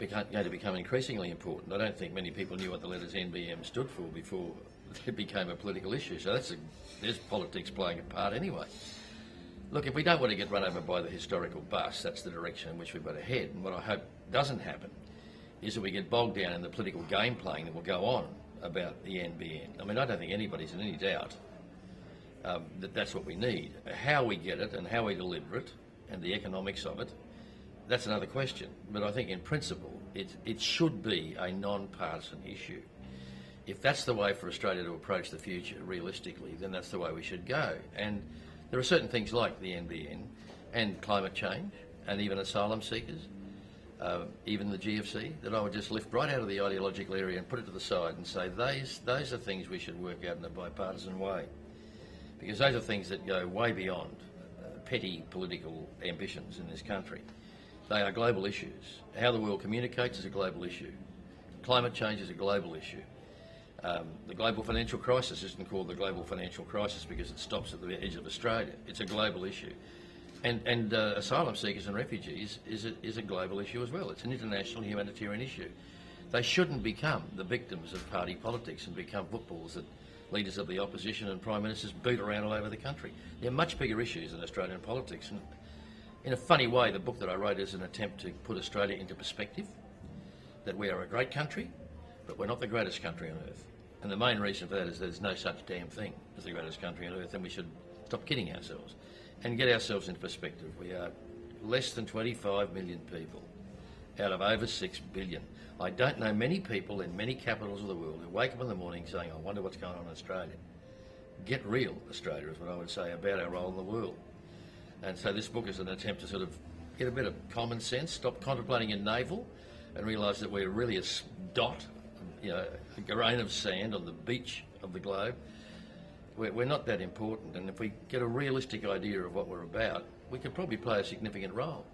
going to become increasingly important. I don't think many people knew what the letters NBN stood for before it became a political issue. So there's politics playing a part anyway. Look, if we don't want to get run over by the historical bus, that's the direction in which we've got to head. And what I hope doesn't happen is that we get bogged down in the political game playing that will go on about the NBN. I mean, I don't think anybody's in any doubt that that's what we need. How we get it and how we deliver it and the economics of it, that's another question. But I think in principle, it should be a non-partisan issue. If that's the way for Australia to approach the future, realistically, then that's the way we should go. And there are certain things like the NBN and climate change and even asylum seekers, even the GFC, that I would just lift right out of the ideological area and put it to the side and say those are things we should work out in a bipartisan way. Because those are things that go way beyond petty political ambitions in this country. They are global issues. How the world communicates is a global issue. Climate change is a global issue. The global financial crisis isn't called the global financial crisis because it stops at the edge of Australia. It's a global issue. And asylum seekers and refugees is a global issue as well. It's an international humanitarian issue. They shouldn't become the victims of party politics and become footballs that leaders of the opposition and prime ministers boot around all over the country. They're much bigger issues in Australian politics. And in a funny way, the book that I wrote is an attempt to put Australia into perspective, that we are a great country, but we're not the greatest country on earth. And the main reason for that is there's no such damn thing as the greatest country on earth, and we should stop kidding ourselves and get ourselves into perspective. We are less than 25 million people out of over 6 billion. I don't know many people in many capitals of the world who wake up in the morning saying, I wonder what's going on in Australia. Get real, Australia, is what I would say about our role in the world. And so this book is an attempt to sort of get a bit of common sense, stop contemplating a navel and realise that we're really a dot, a grain of sand on the beach of the globe. We're not that important, and if we get a realistic idea of what we're about, we could probably play a significant role.